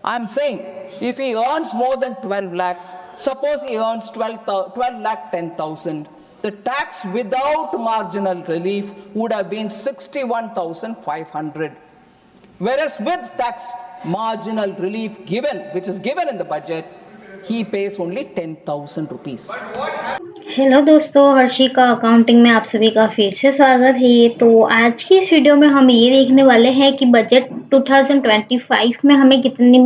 I'm saying if he earns more than 12 lakhs, suppose he earns 12 lakh 10,000, the tax without marginal relief would have been 61,500. Whereas with tax marginal relief given, which is given in the budget, he pays only 10,000 rupees. Hello दोस्तों, हर्षी का accounting में आप सभी का फिर से स्वागत है। तो आज की इस वीडियो में हम ये देखने वाले हैं कि बजट 2025 में हमें कितनी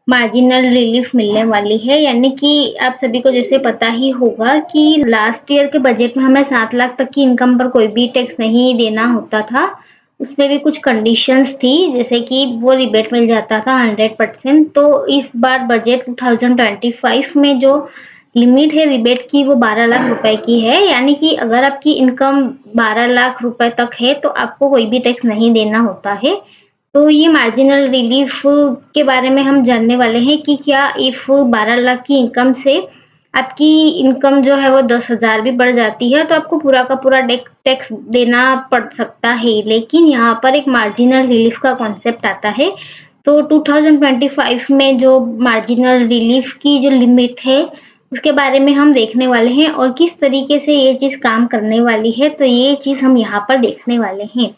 मार्जिनल रिलीफ मिलने वाली है। यानी कि आप सभी को जैसे पता ही होगा कि लास्ट ईयर के बजट में हमें 7 लाख तक की इनकम पर कोई भी टैक्स नहीं देना होता था। उसमें भी कुछ कंडीशंस थी, जैसे कि वो रिबेट मिल जाता था 100%। तो इस बार बजट 2025 में जो लिमिट है रिबेट की वो 12 लाख रुपए की है। यानी कि अगर आपकी इनकम 12 लाख रुपए तक है तो आपको कोई भी टैक्स नहीं देना होता है। तो ये मार्जिनल रिलीफ के बारे में हम जानने वाले हैं कि क्या इफ 12 लाख की इनकम से आपकी इनकम जो है वो 10,000 भी बढ़ जाती है तो आपको पूरा का पूरा टैक्स देना पड़ सकता है। लेकिन यहाँ पर एक मार्जिनल रिलीफ का कॉन्सेप्ट आता है। तो 2025 में जो मार्जिनल रिलीफ की जो लिमिट है उसके बारे में हम देखने वाले हैं और किस तरीके से ये चीज़ काम करने वाली है, तो ये चीज़ हम यहाँ पर देखने वाले हैं।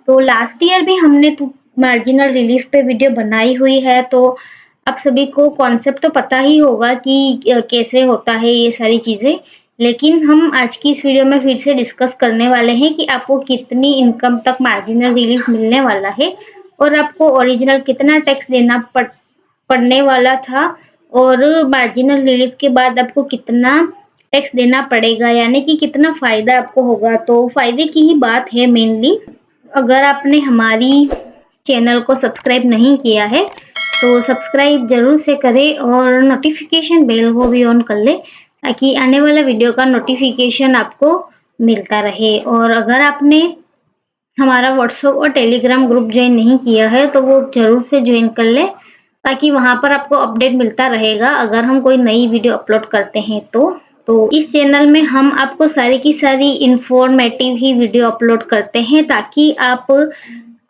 तो लास्ट ईयर भी हमने मार्जिनल रिलीफ पे वीडियो बनाई हुई है, तो आप सभी को कॉन्सेप्ट तो पता ही होगा कि कैसे होता है ये सारी चीज़ें। लेकिन हम आज की इस वीडियो में फिर से डिस्कस करने वाले हैं कि आपको कितनी इनकम तक मार्जिनल रिलीफ मिलने वाला है और आपको ओरिजिनल कितना टैक्स देना पड़ने वाला था और मार्जिनल रिलीफ के बाद आपको कितना टैक्स देना पड़ेगा, यानी कि कितना फ़ायदा आपको होगा। तो फ़ायदे की ही बात है मेनली। अगर आपने हमारी चैनल को सब्सक्राइब नहीं किया है तो सब्सक्राइब ज़रूर से करें और नोटिफिकेशन बेल को भी ऑन कर लें ताकि आने वाला वीडियो का नोटिफिकेशन आपको मिलता रहे। और अगर आपने हमारा व्हाट्सएप और टेलीग्राम ग्रुप ज्वाइन नहीं किया है तो वो ज़रूर से ज्वाइन कर लें ताकि वहाँ पर आपको अपडेट मिलता रहेगा अगर हम कोई नई वीडियो अपलोड करते हैं तो इस चैनल में हम आपको सारी की सारी इंफॉर्मेटिव ही वीडियो अपलोड करते हैं ताकि आप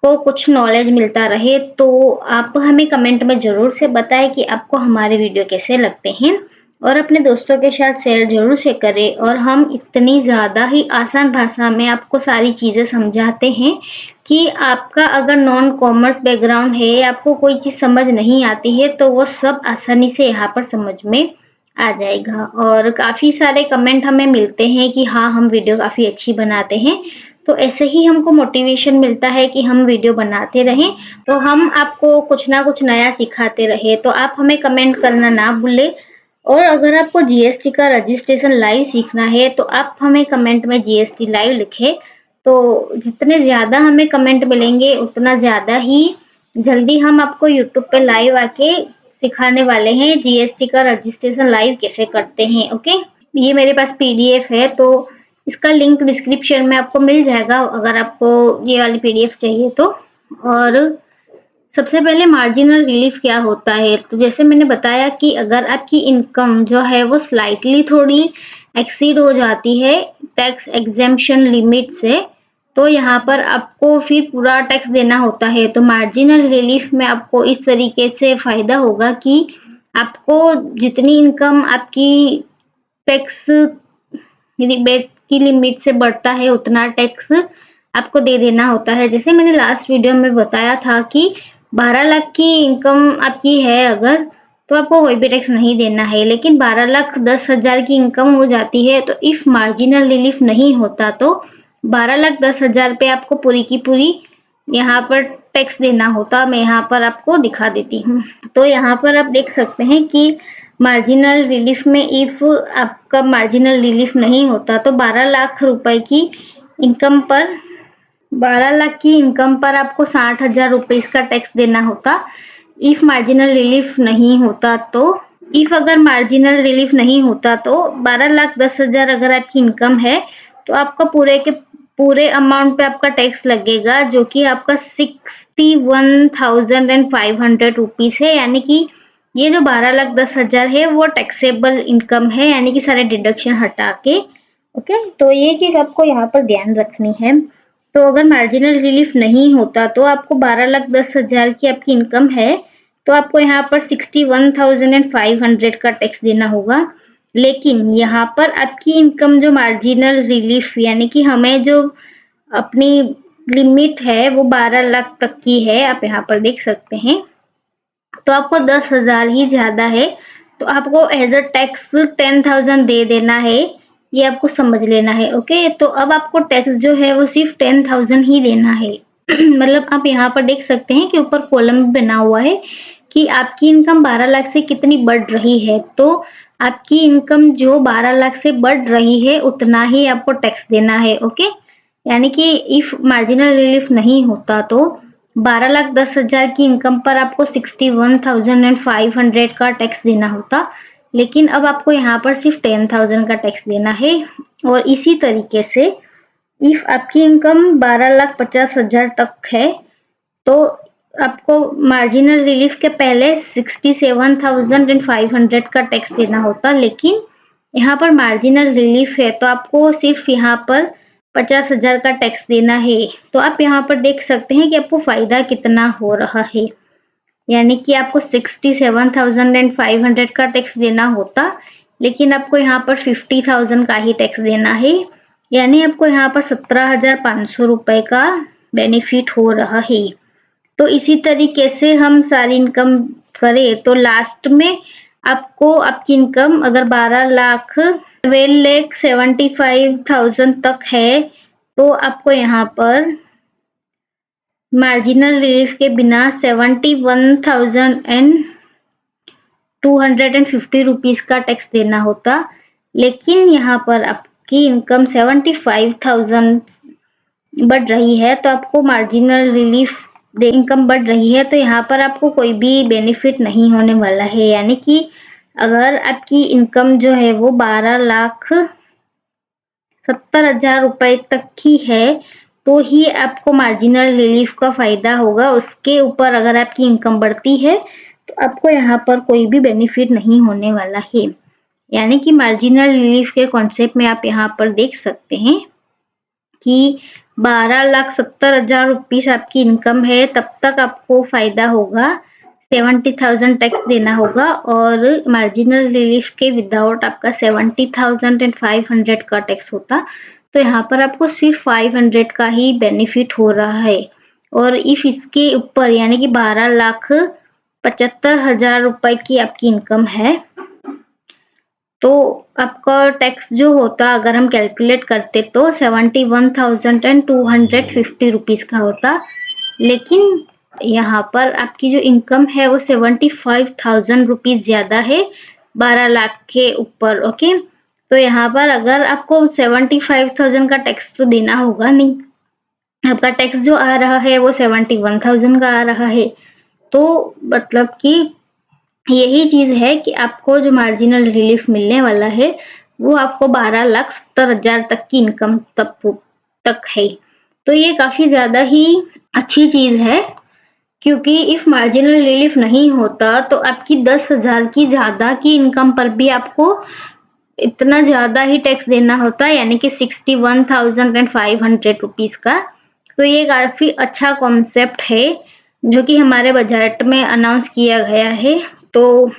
को कुछ नॉलेज मिलता रहे। तो आप हमें कमेंट में ज़रूर से बताएं कि आपको हमारे वीडियो कैसे लगते हैं और अपने दोस्तों के साथ शेयर ज़रूर से करें। और हम इतनी ज़्यादा ही आसान भाषा में आपको सारी चीज़ें समझाते हैं कि आपका अगर नॉन कॉमर्स बैकग्राउंड है, आपको कोई चीज़ समझ नहीं आती है तो वो सब आसानी से यहाँ पर समझ में आ जाएगा। और काफ़ी सारे कमेंट हमें मिलते हैं कि हाँ, हम वीडियो काफ़ी अच्छी बनाते हैं। तो ऐसे ही हमको मोटिवेशन मिलता है कि हम वीडियो बनाते रहें, तो हम आपको कुछ ना कुछ नया सिखाते रहे। तो आप हमें कमेंट करना ना भूलें। और अगर आपको जीएसटी का रजिस्ट्रेशन लाइव सीखना है तो आप हमें कमेंट में जीएसटी लाइव लिखें। तो जितने ज़्यादा हमें कमेंट मिलेंगे उतना ज़्यादा ही जल्दी हम आपको यूट्यूब पे लाइव आके सिखाने वाले हैं जीएसटी का रजिस्ट्रेशन लाइव कैसे करते हैं। ओके, ये मेरे पास पीडीएफ है तो इसका लिंक डिस्क्रिप्शन में आपको मिल जाएगा अगर आपको ये वाली पीडीएफ चाहिए तो। और सबसे पहले मार्जिनल रिलीफ क्या होता है, तो जैसे मैंने बताया कि अगर आपकी इनकम जो है वो स्लाइटली थोड़ी एक्सीड हो जाती है टैक्स एग्जेम्पशन लिमिट से, तो यहाँ पर आपको फिर पूरा टैक्स देना होता है। तो मार्जिनल रिलीफ में आपको इस तरीके से फ़ायदा होगा कि आपको जितनी इनकम आपकी टैक्स रिबेट की लिमिट से बढ़ता है उतना टैक्स आपको दे देना होता है। जैसे मैंने लास्ट वीडियो में बताया था कि 12 लाख की इनकम आपकी है अगर, तो आपको कोई भी टैक्स नहीं देना है। लेकिन 12,10,000 की इनकम हो जाती है तो इफ मार्जिनल रिलीफ नहीं होता तो 12,10,000 पे आपको पूरी की पूरी यहाँ पर टैक्स देना होता। मैं यहाँ पर आपको दिखा देती हूँ। तो यहाँ पर आप देख सकते हैं कि मार्जिनल रिलीफ में इफ आपका मार्जिनल रिलीफ नहीं होता तो 12 लाख रुपए की इनकम पर 12 लाख की इनकम पर आपको 60,000 रुपीज़ का टैक्स देना होता। इफ मार्जिनल रिलीफ नहीं होता तो इफ अगर मार्जिनल रिलीफ नहीं होता तो 12,10,000 अगर आपकी इनकम है तो आपका पूरे के पूरे अमाउंट पे आपका टैक्स लगेगा जो कि आपका 61,500 रुपीज़ है। यानी कि ये जो 12,10,000 है वो टैक्सेबल इनकम है, यानी कि सारे डिडक्शन हटा के। ओके, तो ये चीज़ आपको यहाँ पर ध्यान रखनी है। तो अगर मार्जिनल रिलीफ नहीं होता तो आपको 12,10,000 की आपकी इनकम है तो आपको यहाँ पर 61,500 का टैक्स देना होगा। लेकिन यहाँ पर आपकी इनकम जो मार्जिनल रिलीफ यानी कि हमें जो अपनी लिमिट है वो 12 लाख तक की है, आप यहाँ पर देख सकते हैं। तो आपको 10,000 ही ज्यादा है, तो आपको एज अ टैक्स 10,000 दे देना है, ये आपको समझ लेना है। ओके, तो अब आपको टैक्स जो है वो सिर्फ 10,000 ही देना है। मतलब आप यहाँ पर देख सकते हैं कि ऊपर कॉलम बना हुआ है कि आपकी इनकम 12 लाख से कितनी बढ़ रही है। तो आपकी इनकम जो 12 लाख से बढ़ रही है उतना ही आपको टैक्स देना है। ओके, यानी कि इफ मार्जिनल रिलीफ नहीं होता तो 12,10,000 की इनकम पर आपको 61,500 का टैक्स देना होता, लेकिन अब आपको यहाँ पर सिर्फ 10,000 का टैक्स देना है। और इसी तरीके से इफ आपकी इनकम 12,50,000 तक है तो आपको मार्जिनल रिलीफ के पहले 67,500 का टैक्स देना होता, लेकिन यहाँ पर मार्जिनल रिलीफ है तो आपको सिर्फ यहाँ पर 50,000 का टैक्स देना है। तो आप यहाँ पर देख सकते हैं कि आपको फायदा कितना हो रहा है, यानी कि आपको 67,500 का टैक्स देना होता, लेकिन आपको यहाँ पर 50,000 का ही टैक्स देना है, यानी आपको यहाँ पर 17,500 रुपए का बेनिफिट हो रहा है। तो इसी तरीके से हम सारी इनकम करें तो लास्ट में आपको आपकी इनकम अगर 12,75,000 तक है तो आपको यहाँ पर मार्जिनल रिलीफ के बिना 71,250 रुपीज का टैक्स देना होता, लेकिन यहाँ पर आपकी इनकम 75,000 बढ़ रही है तो आपको मार्जिनल रिलीफ इनकम बढ़ रही है तो यहाँ पर आपको कोई भी बेनिफिट नहीं होने वाला है। यानी कि अगर आपकी इनकम जो है वो 12,70,000 रुपए तक की है तो ही आपको मार्जिनल रिलीफ का फायदा होगा। उसके ऊपर अगर आपकी इनकम बढ़ती है तो आपको यहाँ पर कोई भी बेनिफिट नहीं होने वाला है। यानी कि मार्जिनल रिलीफ के कॉन्सेप्ट में आप यहाँ पर देख सकते हैं कि 12,70,000 रुपीस आपकी इनकम है तब तक आपको फायदा होगा, 70,000 टैक्स देना होगा, और मार्जिनल रिलीफ के विदाउट आपका 70,500 का टैक्स होता। तो यहाँ पर आपको सिर्फ 500 का ही बेनिफिट हो रहा है। और इफ इसके ऊपर यानी कि 12,75,000 रुपए की आपकी इनकम है तो आपका टैक्स जो होता अगर हम कैलकुलेट करते तो 71,250 रुपीज का होता, लेकिन यहाँ पर आपकी जो इनकम है वो 75,000 रुपीज ज्यादा है 12 लाख के ऊपर। ओके, तो यहाँ पर अगर आपको 75,000 का टैक्स तो देना होगा नहीं, आपका टैक्स जो आ रहा है वो 71,000 का आ रहा है। तो मतलब कि यही चीज है कि आपको जो मार्जिनल रिलीफ मिलने वाला है वो आपको 12,70,000 तक की इनकम तक है। तो ये काफी ज्यादा ही अच्छी चीज है, क्योंकि इफ मार्जिनल रिलीफ नहीं होता तो आपकी 10,000 की ज्यादा की इनकम पर भी आपको इतना ज्यादा ही टैक्स देना होता है, यानी कि 61,500 रुपीज का। तो ये काफी अच्छा कॉन्सेप्ट है जो कि हमारे बजट में अनाउंस किया गया है। तो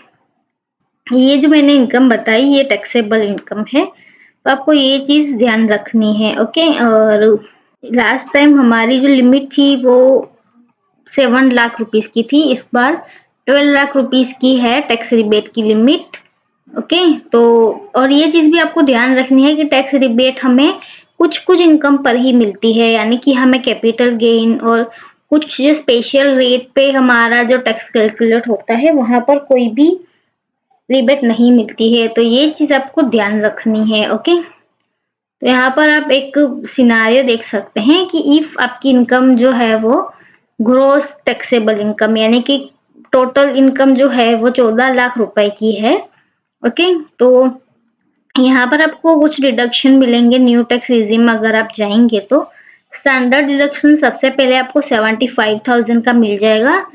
ये जो मैंने इनकम बताई ये टैक्सेबल इनकम है, तो आपको ये चीज ध्यान रखनी है। ओके, और लास्ट टाइम हमारी जो लिमिट थी वो 7 लाख रुपीस की थी, इस बार 12 लाख रुपीस की है टैक्स रिबेट की लिमिट। ओके, तो और ये चीज भी आपको ध्यान रखनी है कि टैक्स रिबेट हमें कुछ कुछ इनकम पर ही मिलती है, यानी कि हमें कैपिटल गेन और कुछ जो स्पेशल रेट पे हमारा जो टैक्स कैलकुलेट होता है वहां पर कोई भी रिबेट नहीं मिलती है। तो ये चीज आपको ध्यान रखनी है। ओके, तो यहाँ पर आप एक सिनारियो देख सकते हैं कि इफ आपकी इनकम जो है वो ग्रोस टैक्सेबल इनकम यानी कि टोटल इनकम जो है वो 14 लाख रुपए की है। ओके, तो यहाँ पर आपको कुछ डिडक्शन मिलेंगे न्यू टैक्स रिजीम अगर आप जाएंगे तो। स्टैंडर्ड डिडक्शन सबसे पहले आपको 75,000 का मिल जाएगा।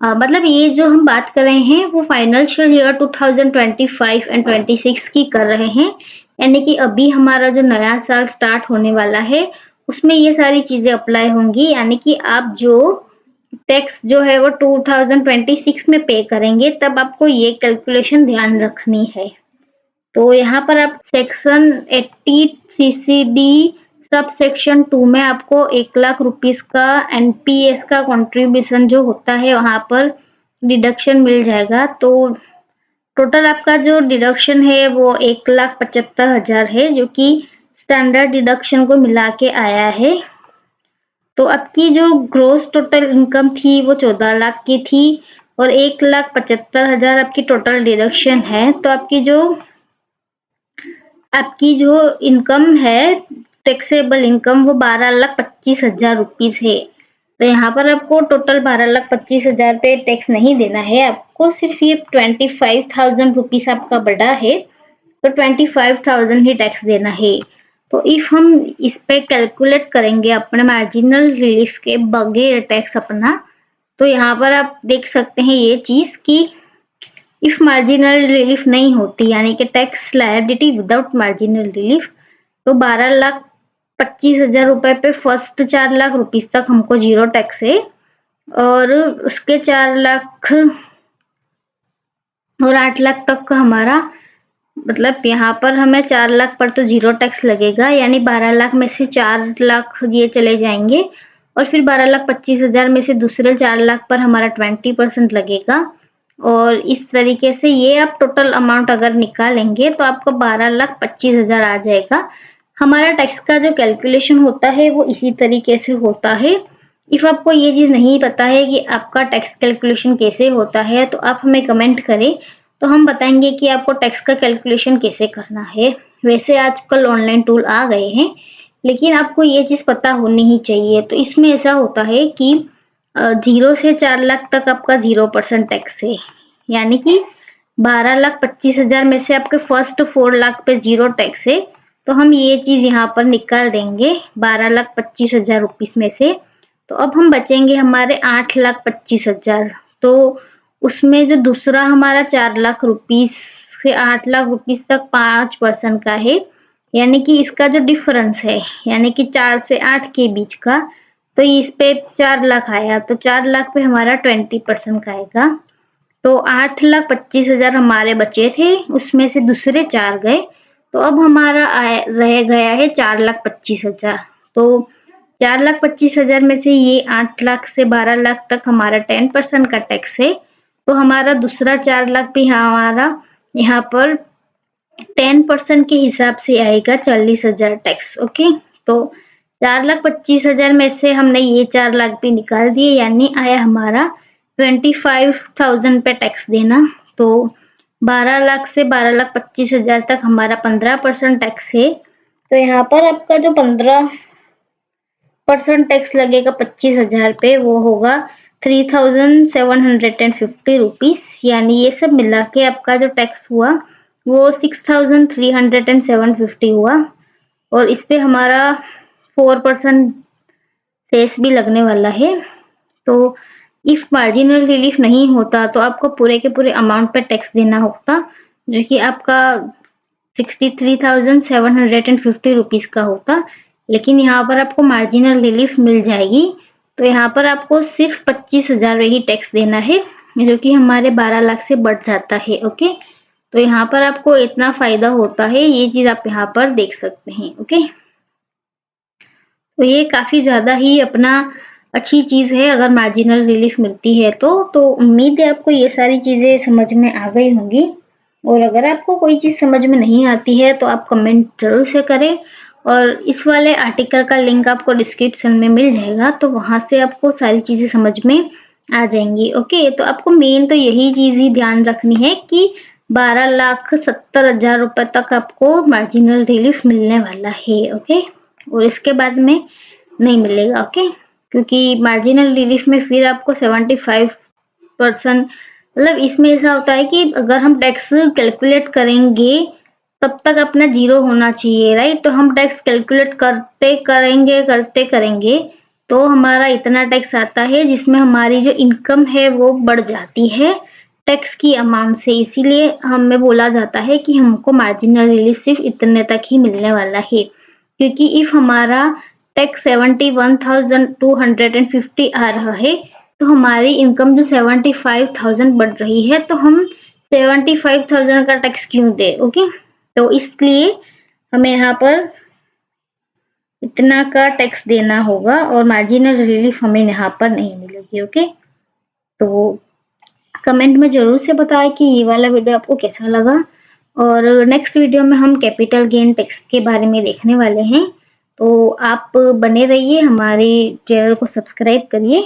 मतलब ये जो हम बात कर रहे हैं वो फाइनेंशियल ईयर 2025 एंड 26 की कर रहे हैं, यानी कि अभी हमारा जो नया साल स्टार्ट होने वाला है उसमें ये सारी चीजें अप्लाई होंगी। यानी कि आप जो टैक्स जो है वो 2026 में पे करेंगे, तब आपको ये कैलकुलेशन ध्यान रखनी है। तो यहाँ पर आप सेक्शन 80 सीसीडी सब सेक्शन 2 में आपको 1,00,000 रुपीज का एनपीएस का कंट्रीब्यूशन जो होता है वहां पर डिडक्शन मिल जाएगा। तो टोटल आपका जो डिडक्शन है वो 1,75,000 है, जो कि स्टैंडर्ड डिडक्शन को मिला के आया है। तो आपकी जो ग्रोस टोटल इनकम थी वो 14 लाख की थी और 1,75,000 आपकी टोटल डिडक्शन है। तो आपकी जो इनकम है, टैक्सेबल इनकम, वो 12,25,000 रुपीज है। तो यहाँ पर आपको टोटल 12,25,000 पे टैक्स नहीं देना है, आपको सिर्फ ये 25,000 रुपीज आपका बढ़ा है तो 25,000 ही टैक्स देना है। तो इफ हम इस पे कैलकुलेट करेंगे अपने मार्जिनल रिलीफ के बगैर टैक्स अपना, तो यहाँ पर आप देख सकते हैं ये चीज कि इफ मार्जिनल रिलीफ नहीं होती, यानी कि tax liability without marginal relief, तो 12,25,000 रुपए पे फर्स्ट 4 लाख रुपीज तक हमको जीरो टैक्स है, और उसके 4 लाख और 8 लाख तक का हमारा, मतलब यहाँ पर हमें 4 लाख पर तो जीरो टैक्स लगेगा, यानी 12 लाख में से 4 लाख ये चले जाएंगे, और फिर 12,25,000 में से दूसरे 4 लाख पर हमारा 20% लगेगा। और इस तरीके से ये आप टोटल अमाउंट अगर निकालेंगे तो आपको 12,25,000 आ जाएगा। हमारा टैक्स का जो कैलकुलेशन होता है वो इसी तरीके से होता है। इफ आपको ये चीज नहीं पता है कि आपका टैक्स कैलकुलेशन कैसे होता है, तो आप हमें कमेंट करें, तो हम बताएंगे कि आपको टैक्स का कैलकुलेशन कैसे करना है। वैसे आजकल ऑनलाइन टूल आ गए हैं, लेकिन आपको ये चीज पता होनी ही चाहिए। तो इसमें ऐसा होता है कि 0 से 4 लाख तक आपका 0% टैक्स है, यानी कि 12,25,000 में से आपके फर्स्ट 4 लाख पे जीरो टैक्स है। तो हम ये चीज यहाँ पर निकाल देंगे 12,25,000 रुपीज में से। तो अब हम बचेंगे हमारे 8,25,000। तो उसमें जो दूसरा हमारा 4 लाख रुपीज से 8 लाख रुपीज तक 5% का है, यानी कि इसका जो डिफरेंस है, यानी कि 4 से 8 के बीच का, तो इस पे 4 लाख आया, तो 4 लाख पे हमारा 20% का आएगा। तो 8,25,000 हमारे बचे थे, उसमें से दूसरे 4 गए, तो अब हमारा रह गया है 4,25,000। तो 4,25,000 में से ये 8 लाख से 12 लाख तक हमारा 10% का टैक्स है। तो हमारा दूसरा 4 लाख भी हमारा यहाँ पर 10% के हिसाब से आएगा 40,000 टैक्स। ओके, तो 4,25,000 में से हमने ये 4 लाख भी निकाल दिए, यानी आया हमारा 25,000 पे टैक्स देना। तो 12 लाख से 12,25,000 तक हमारा 15% टैक्स है। तो यहाँ पर आपका जो 15% टैक्स लगेगा 25,000 पे, वो होगा 3,750 रुपीज, यानी ये सब मिला के आपका जो टैक्स हुआ वो 6,307.50 हुआ। और इस पे हमारा 4% सेस भी लगने वाला है। तो इफ मार्जिनल रिलीफ नहीं होता तो आपको पूरे के पूरे अमाउंट पे टैक्स देना होता, जो कि आपका 63,750 रुपीज का होता। लेकिन यहाँ पर आपको मार्जिनल रिलीफ मिल जाएगी, तो यहाँ पर आपको सिर्फ 25,000 ही टैक्स देना है, जो कि हमारे 12 लाख से बढ़ जाता है। ओके, तो यहाँ पर आपको इतना फायदा होता है, ये चीज आप यहाँ पर देख सकते हैं। ओके, तो ये काफी ज्यादा ही अपना अच्छी चीज है अगर मार्जिनल रिलीफ मिलती है तो उम्मीद है आपको ये सारी चीजें समझ में आ गई होंगी। और अगर आपको कोई चीज समझ में नहीं आती है तो आप कमेंट जरूर से करें, और इस वाले आर्टिकल का लिंक आपको डिस्क्रिप्शन में मिल जाएगा, तो वहां से आपको सारी चीजें समझ में आ जाएंगी। ओके, तो आपको मेन तो यही चीज ही ध्यान रखनी है कि 12,70,000 रुपए तक आपको मार्जिनल रिलीफ मिलने वाला है। ओके, और इसके बाद में नहीं मिलेगा। ओके, क्योंकि मार्जिनल रिलीफ में फिर आपको 75%, मतलब इसमें ऐसा होता है कि अगर हम टैक्स कैलकुलेट करेंगे तब तक अपना जीरो होना चाहिए, राइट। तो हम टैक्स कैलकुलेट करते करेंगे तो हमारा इतना टैक्स आता है, जिसमें हमारी जो इनकम है वो बढ़ जाती है टैक्स की अमाउंट से। इसीलिए हमें बोला जाता है कि हमको मार्जिनल रिलीफ सिर्फ इतने तक ही मिलने वाला है, क्योंकि इफ हमारा टैक्स 71,250 आ रहा है तो हमारी इनकम जो 75,000 बढ़ रही है, तो हम 75,000 का टैक्स क्यों दे? ओके, तो इसलिए हमें यहाँ पर इतना का टैक्स देना होगा और मार्जिनल रिलीफ हमें यहाँ पर नहीं मिलेगी। ओके, तो कमेंट में जरूर से बताएं कि ये वाला वीडियो आपको कैसा लगा, और नेक्स्ट वीडियो में हम कैपिटल गेन टैक्स के बारे में देखने वाले हैं। तो आप बने रहिए, हमारे चैनल को सब्सक्राइब करिए।